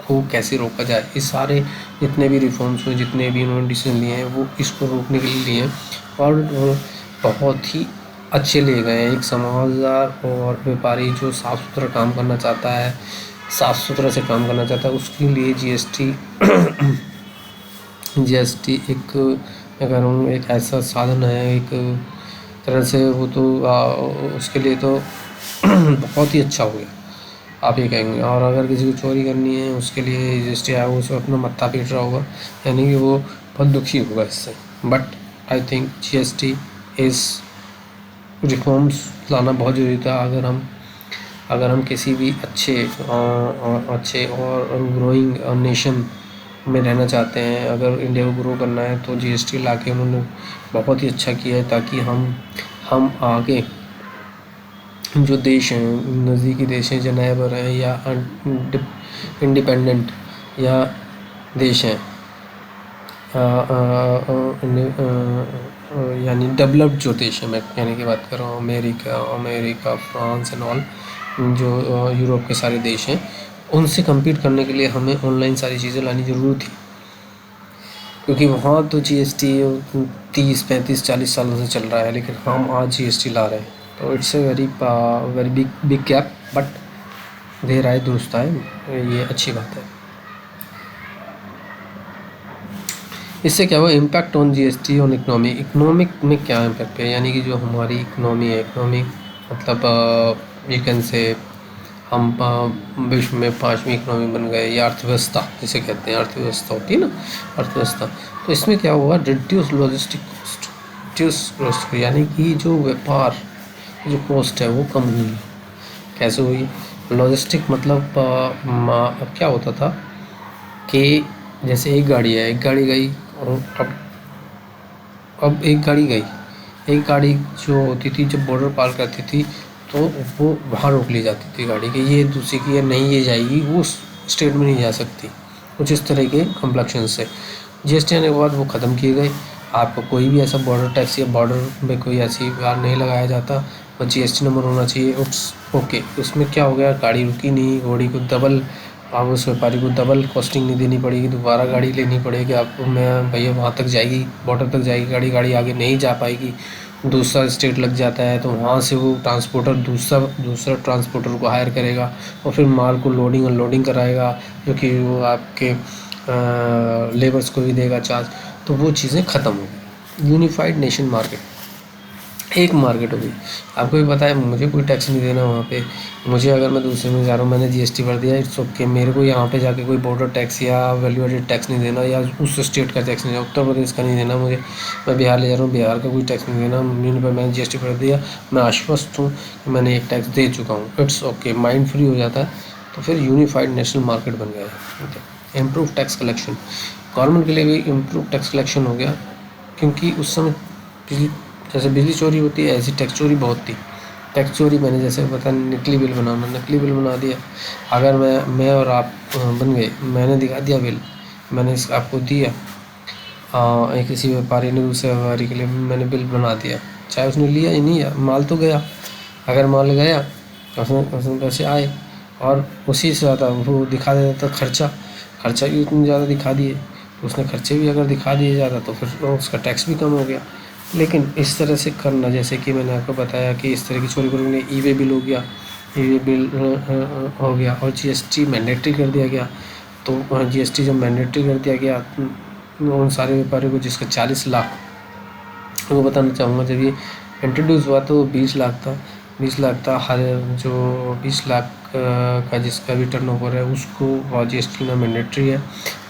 को कैसे रोका जाए। इस सारे जितने भी रिफॉर्म्स हुए, जितने भी उन्होंने डिसीजन लिए हैं वो इसको रोकने के लिए लिए हैं, और बहुत ही अच्छे लिए गए हैं। एक समझदार और व्यापारी जो साफ़ सुथरा काम करना चाहता है, साफ़ सुथरा से काम करना चाहता है, उसके लिए GST एक मैं कह रहा हूँ एक ऐसा साधन है, एक तरह से वो तो उसके लिए तो बहुत ही अच्छा हो गया आप ये कहेंगे। और अगर किसी को चोरी करनी है उसके लिए GST आया वो उसको अपना मत्था पीट रहा होगा, यानी कि वो बहुत दुखी होगा इससे। But I think GST is reforms लाना बहुत ज़रूरी था। अगर हम किसी भी अच्छे और ग्रोइंग नेशन में रहना चाहते हैं, अगर इंडिया को ग्रो करना है तो GST ला के उन्होंने बहुत ही अच्छा किया है, ताकि हम आगे जो देश हैं, नज़दीकी देश हैं, जो नेबर हैं या इंडिपेंडेंट या देश हैं, यानी डेवलप्ड जो देश है, मैं कहने की बात कर रहा हूँ, अमेरिका, फ्रांस एंड ऑल, जो यूरोप के सारे देश हैं, उनसे compete करने के लिए हमें ऑनलाइन सारी चीज़ें लानी ज़रूरी थी, क्योंकि वहाँ तो GST 30, 35, 40 सालों से चल रहा है, लेकिन हम आज GST ला रहे हैं, तो it's a very big gap, but there आए दुरुस्त आए, ये अच्छी बात है। इससे क्या हुआ, impact on GST on economic में क्या इम्पैक्ट है, यानी कि जो हमारी इकोनॉमी है, मतलब यू कैन से हम विश्व में 5वीं इकोनॉमी बन गए, या अर्थव्यवस्था जिसे कहते हैं, अर्थव्यवस्था होती है ना, अर्थव्यवस्था। तो इसमें क्या हुआ, रिड्यूस लॉजिस्टिक कॉस्ट, यानी कि जो व्यापार जो कॉस्ट है वो कम हुई। कैसे हुई, लॉजिस्टिक मतलब क्या होता था कि जैसे एक गाड़ी है, एक गाड़ी गई, और अब एक गाड़ी जो होती थी, जब बॉर्डर पार करती थी तो वो वहाँ रोक ली जाती थी गाड़ी कि ये दूसरी की नहीं, ये जाएगी, वो स्टेट में नहीं जा सकती, कुछ इस तरह के कम्प्लेक्शन से। GST आने के बाद वो ख़त्म किए गए, आपको कोई भी ऐसा बॉर्डर टैक्स या बॉर्डर में कोई ऐसी बार नहीं लगाया जाता, और GST नंबर होना चाहिए, उट्स ओके। उसमें क्या हो गया, गाड़ी रुकी नहीं, गाड़ी को डबल, आप उस व्यापारी को डबल कॉस्टिंग नहीं देनी पड़ेगी, दोबारा गाड़ी लेनी पड़ेगी आपको, मैं भैया वहाँ तक जाएगी, बॉर्डर तक जाएगी गाड़ी आगे नहीं जा पाएगी, दूसरा स्टेट लग जाता है, तो वहाँ से वो ट्रांसपोर्टर दूसरा ट्रांसपोर्टर को हायर करेगा, और फिर माल को लोडिंग अनलोडिंग कराएगा, जो कि वो आपके लेबर्स को भी देगा चार्ज। तो वो चीज़ें ख़त्म हो गई, यूनिफाइड नेशन मार्केट, एक मार्केट हो गई। आपको भी पता है, मुझे कोई टैक्स नहीं देना वहाँ पे, मुझे अगर मैं दूसरे में जा रहा हूँ, मैंने GST भर दिया, इट्स ओके, मेरे को यहाँ पे जाके कोई बॉर्डर टैक्स या वैल्यू एडेड टैक्स नहीं देना, या उस स्टेट का टैक्स नहीं देना, उत्तर प्रदेश का नहीं देना मुझे, मैं बिहार ले जा रहा हूँ, बिहार का कोई टैक्स नहीं देना, मैंने GST भर दिया, मैं आश्वस्त हूँ कि मैंने एक टैक्स दे चुका हूँ, इट्स ओके, माइंड फ्री हो जाता है। तो फिर यूनिफाइड नेशनल मार्केट बन गया है। इम्प्रूव टैक्स कलेक्शन, गवर्नमेंट के लिए भी इम्प्रूव टैक्स कलेक्शन हो गया, क्योंकि उस समय जैसे बिजली चोरी होती है, ऐसी टैक्स चोरी बहुत थी। टैक्स चोरी मैंने जैसे पता नकली बिल बना दिया, अगर मैं और आप बन गए, मैंने दिखा दिया बिल, मैंने आपको दिया, एक किसी व्यापारी ने दूसरे व्यापारी के लिए मैंने बिल बना दिया, चाहे उसने लिया या नहीं लिया, माल तो गया। अगर माल गया उसमें पैसे आए, और उसी से ज़्यादा वो दिखा देता था खर्चा भी उतने ज़्यादा दिखा दिए, तो उसने खर्चे भी अगर दिखा दिए ज़्यादा, तो फिर उसका टैक्स भी कम हो गया। लेकिन इस तरह से करना, जैसे कि मैंने आपको बताया कि इस तरह की चोरी करोगे, ई-वे बिल हो गया, हो गया, और GST मैंडेटरी कर दिया गया। तो GST जब मैंडेटरी कर दिया गया, उन सारे व्यापारियों को जिसका 40 लाख, वो बताना चाहूँगा, जब ये इंट्रोड्यूस हुआ तो 20 लाख था, 20 लाख था, हर जो 20 लाख का जिसका भी टर्नओवर है उसको GST ना मैंडेटरी है,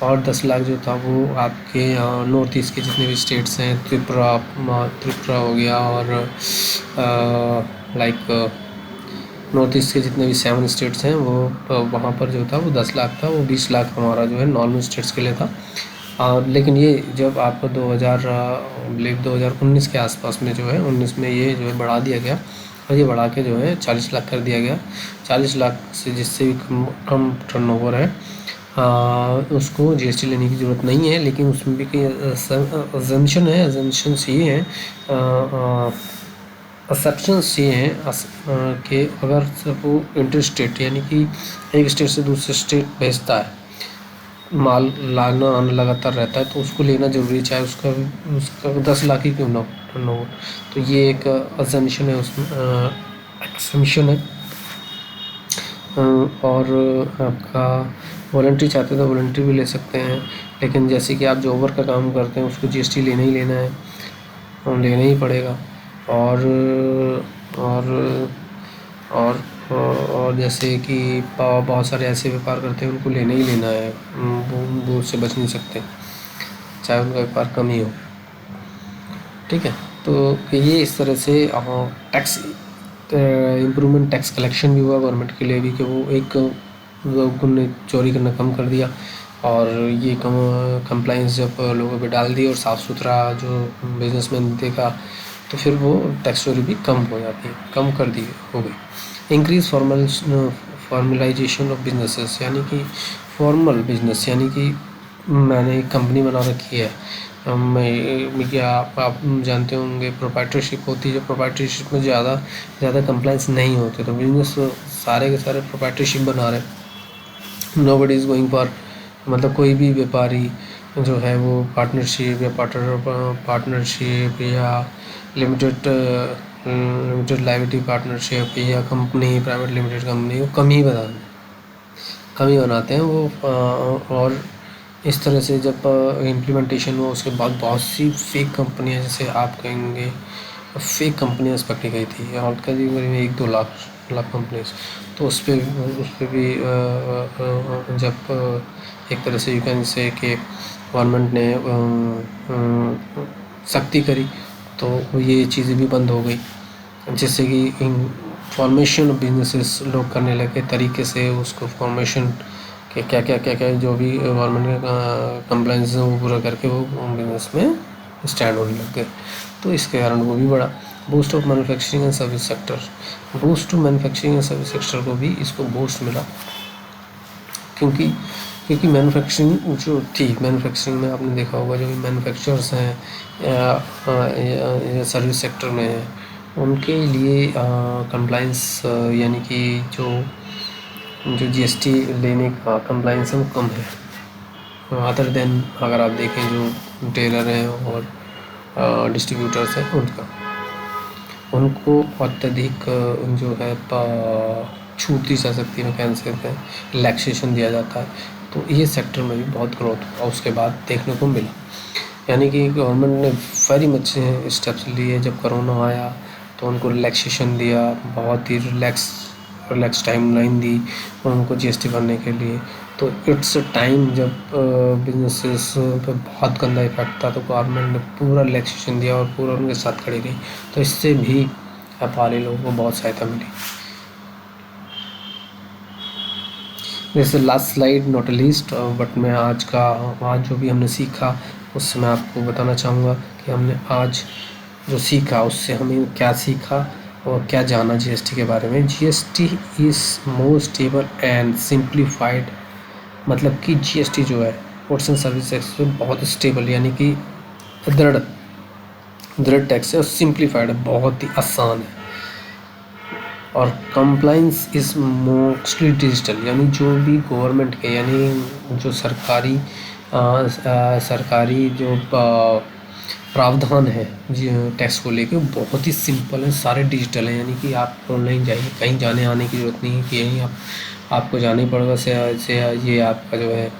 और 10 लाख जो था वो आपके नॉर्थ ईस्ट के जितने भी स्टेट्स हैं, त्रिपुरा हो गया, और लाइक नॉर्थ ईस्ट के जितने भी 7 स्टेट्स हैं, वो वहाँ पर जो था वो 10 लाख था, वो 20 लाख हमारा जो है नॉर्मल स्टेट्स के लिए था। लेकिन ये जब आपको 2019 के आसपास में जो है, 19 में ये जो है बढ़ा दिया गया, और ये बढ़ा के जो है 40 लाख कर दिया गया। 40 लाख से जिससे भी कम टर्नओवर है, उसको GST लेने की ज़रूरत नहीं है। लेकिन उसमें भी कई अजम्पशंस ये हैं, एक्सेप्शंस ये हैं कि अगर वो इंटर स्टेट, यानी कि एक स्टेट से दूसरे स्टेट भेजता है, माल लाना आना लगातार रहता है, तो उसको लेना ज़रूरी है, चाहे उसका 10 लाख ही क्यों ना हो। तो ये एक अजम्पशन है, उसमें एक्सम्पशन है। और आपका वॉलंटरी चाहते तो वॉलंटरी भी ले सकते हैं, लेकिन जैसे कि आप जो ओवर का काम करते हैं उसको GST लेना ही लेना है, और लेना ही पड़ेगा। और जैसे कि बहुत सारे ऐसे व्यापार करते हैं, उनको लेना ही लेना है, वो उससे बच नहीं सकते, चाहे उनका व्यापार कम ही हो। ठीक है, तो ये इस तरह से टैक्स इम्प्रूवमेंट, टैक्स कलेक्शन भी हुआ गवर्नमेंट के लिए भी, कि वो एक लोगों ने चोरी करना कम कर दिया, और ये कंप्लाइंस जब लोगों पे डाल दी, और साफ़ सुथरा जो बिजनेसमैन देखा तो फिर वो टैक्स चोरी भी कम हो जाती है, कम कर दी हो गई। इंक्रीज फॉर्मलाइजेशन ऑफ बिजनेसेस, यानी कि फॉर्मल बिजनेस, यानी कि मैंने एक कंपनी बना रखी है, मैं क्या आप जानते होंगे प्रोप्राइटरशिप होती है, जो प्रोप्राइटरशिप में ज़्यादा कंप्लाइंस नहीं होते, तो बिजनेस सारे के सारे प्रोप्राइटरशिप बना रहे, नोबडी इज़ गोइंग फॉर, मतलब कोई भी व्यापारी जो है वो पार्टनरशिप या पार्टनरशिप या लिमिटेड लाइबिलिटी पार्टनरशिप या कंपनी, प्राइवेट लिमिटेड कंपनी, वो कम ही बनाते हैं वो। और इस तरह से जब इम्प्लीमेंटेशन हुआ उसके बाद बहुत सी फेक कंपनियां, जैसे आप कहेंगे फेक कंपनियां पकड़ी गई थी, और करीब 1-2 लाख कंपनीज, तो उस पर भी जब एक तरह से यू कैन से कि गवर्नमेंट ने सख्ती करी, तो ये चीज़ें भी बंद हो गई, जिससे कि फॉर्मेशन ऑफ बिजनेसेस लोग करने लगे तरीके से, उसको फॉर्मेशन के क्या जो भी गवर्नमेंट का कंप्लाइंस है वो पूरा करके वो बिजनेस में स्टैंड होने लग गए। तो इसके कारण वो भी बढ़ा। Boost of manufacturing and service sector, boost to manufacturing and service sector को भी इसको बूस्ट मिला, क्योंकि मैन्युफैक्चरिंग जो थी, मैन्युफैक्चरिंग में आपने देखा होगा जो भी मैन्युफैक्चरर्स हैं या सर्विस सेक्टर में हैं, उनके लिए कंप्लाइंस यानी कि जो जीएसटी लेने का कंप्लाइंस है वो कम है, अदर देन अगर आप देखें जो टेलर हैं और डिस्ट्रीब्यूटर्स हैं उनको अत्यधिक जो है छूट दी जा सकती है, कह सकते हैं रिलैक्सेशन दिया जाता है, तो ये सेक्टर में भी बहुत ग्रोथ हुआ उसके बाद देखने को मिला। यानी कि गवर्नमेंट ने वेरी मच स्टेप्स लिए, जब कोरोना आया तो उनको रिलैक्सेशन दिया, बहुत ही रिलैक्स टाइमलाइन दी उनको जीएसटी भरने के लिए। तो इट्स टाइम जब बिजनेसेस पे बहुत गंदा इफेक्ट था, तो गवर्नमेंट ने पूरा रिलैक्सेशन दिया और पूरा उनके साथ खड़ी रही, तो इससे भी व्यापारी लोगों को बहुत सहायता मिली। जैसे last slide not least, but मैं आज जो भी हमने सीखा उससे मैं आपको बताना चाहूँगा कि हमने आज जो सीखा उससे हमें क्या सीखा और क्या जाना जीएसटी के बारे में। GST is more stable and simplified, मतलब कि जीएसटी जो है गुड्स एंड सर्विस टैक्स बहुत स्टेबल, यानी कि दृढ़ टैक्स है और सिंप्लीफाइड है, बहुत ही आसान है, और कंप्लाइंस इज़ मोस्टली डिजिटल, यानी जो भी गवर्नमेंट के यानी जो सरकारी जो प्रावधान है टैक्स को लेके बहुत ही सिंपल है, सारे डिजिटल है, यानी कि आप ऑनलाइन जाइए, कहीं जाने आने की ज़रूरत नहीं है कि यहीं आपको जाना ही पड़ेगा से ये आपका जो है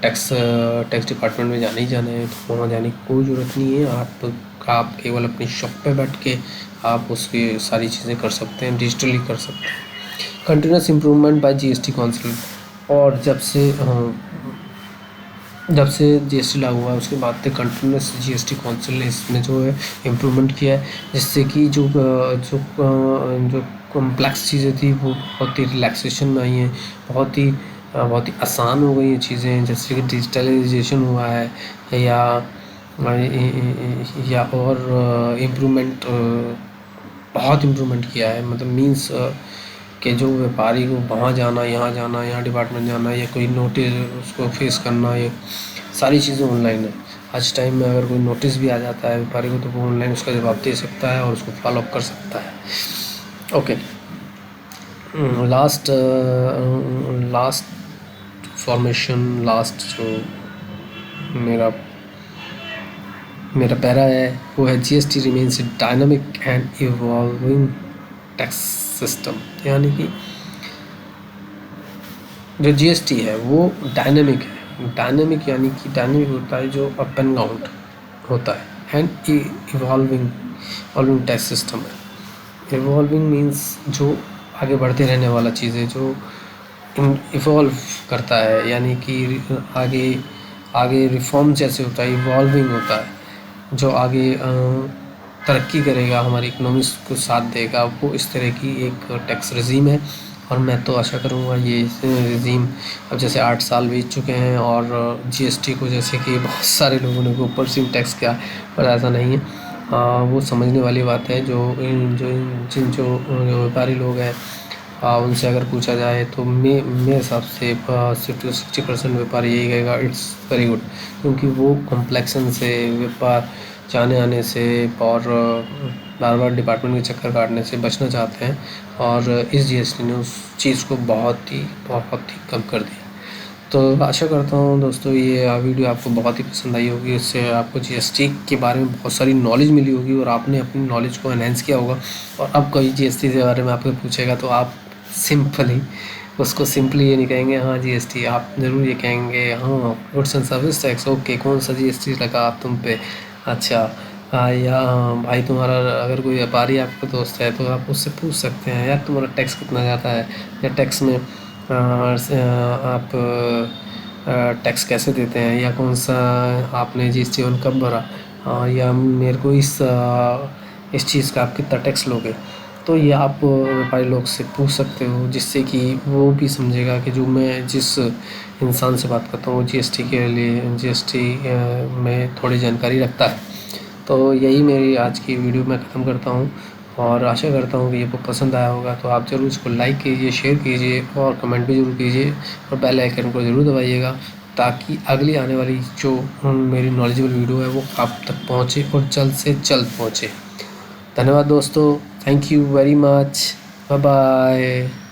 टैक्स डिपार्टमेंट में जाना ही जाना है, तो वहाँ जाने की कोई ज़रूरत नहीं है। आप केवल अपनी शॉप पे बैठ के आप उसकी सारी चीज़ें कर सकते हैं, डिजिटली कर सकते हैं। Continuous improvement by GST council, और जब से जीएसटी लागू हुआ उसके बाद से कंटिन्यूस जीएसटी काउंसिल ने इसमें जो है इम्प्रूवमेंट किया है, जिससे कि जो कॉम्प्लेक्स चीज़ें थी वो बहुत ही रिलैक्सेशन में आई हैं, बहुत ही आसान हो गई ये चीज़ें, जैसे कि डिजिटलाइजेशन हुआ है या और इम्प्रूवमेंट बहुत इम्प्रूवमेंट किया है, मतलब मीन्स कि जो व्यापारी को वहाँ जाना, यहाँ डिपार्टमेंट जाना, या कोई नोटिस उसको फेस करना, ये सारी चीज़ें ऑनलाइन है। आज टाइम में अगर कोई नोटिस भी आ जाता है व्यापारी को, तो वो ऑनलाइन उसका जवाब दे सकता है और उसको फॉलो अप कर सकता है। ओके, लास्ट फॉर्मेशन, लास्ट जो मेरा पैरा है वो है GST remains a dynamic and evolving tax system, यानी कि जो जीएसटी है वो डायनामिक है। डायनामिक यानी कि डायनामिक होता है जो अप एंड डाउन होता है, एंड इवॉल्विंग टैक्स सिस्टम है। इवॉल्विंग मीन्स जो आगे बढ़ते रहने वाला चीज़ है, जो इवॉल्व करता है, यानी कि आगे रिफॉर्म जैसे होता है, इवॉल्विंग होता है, जो आगे तरक्की करेगा, हमारी इकोनॉमिक्स को साथ देगा, वो इस तरह की एक टैक्स रजीम है। और मैं तो आशा करूँगा ये रजीम, अब जैसे 8 साल बीत चुके हैं और जीएसटी को जैसे कि बहुत सारे लोगों ने ऊपर से टैक्स किया, पर ऐसा नहीं है, वो समझने वाली बात है। जो व्यापारी लोग हैं उनसे अगर पूछा जाए तो मेरे हिसाब से 60% व्यापारी यही कहेगा इट्स वेरी गुड, क्योंकि वो कॉम्प्लेक्सन से, व्यापार जाने आने से और बार बार डिपार्टमेंट के चक्कर काटने से बचना चाहते हैं, और इस जीएसटी ने उस चीज़ को बहुत ही कम कर दिया। तो आशा करता हूँ दोस्तों ये वीडियो आपको बहुत ही पसंद आई होगी। इससे आपको जीएसटी के बारे में बहुत सारी नॉलेज मिली होगी और आपने अपनी नॉलेज को एनहेंस किया होगा। और अब कोई जीएसटी के बारे में आपको पूछेगा तो आप सिंपली ये नहीं कहेंगे हाँ जीएसटी, आप ज़रूर ये कहेंगे हाँ goods and service tax, okay कौन सा जीएसटी लगा आप तुम पे, अच्छा या भाई तुम्हारा अगर कोई व्यापारी आपका दोस्त है तो आप उससे पूछ सकते हैं यार तुम्हारा टैक्स कितना जाता है, या टैक्स में आप टैक्स कैसे देते हैं, या कौन सा आपने जीएसटी वन कब भरा, या मेरे को इस चीज़ का आप कितना टैक्स लोगे। तो ये आप व्यापारी लोग से पूछ सकते हो, जिससे कि वो भी समझेगा कि जो मैं जिस इंसान से बात करता हूँ वो जीएसटी में थोड़ी जानकारी रखता है। तो यही मेरी आज की वीडियो मैं ख़त्म करता हूँ और आशा करता हूँ कि ये पसंद आया होगा। तो आप ज़रूर इसको लाइक कीजिए, शेयर कीजिए और कमेंट भी ज़रूर कीजिए और बेल आइकन को ज़रूर दबाइएगा, ताकि अगली आने वाली जो मेरी नॉलेजेबल वीडियो है वो आप तक पहुँचे और जल्द से जल्द पहुँचे। धन्यवाद दोस्तों, thank you very much, bye bye.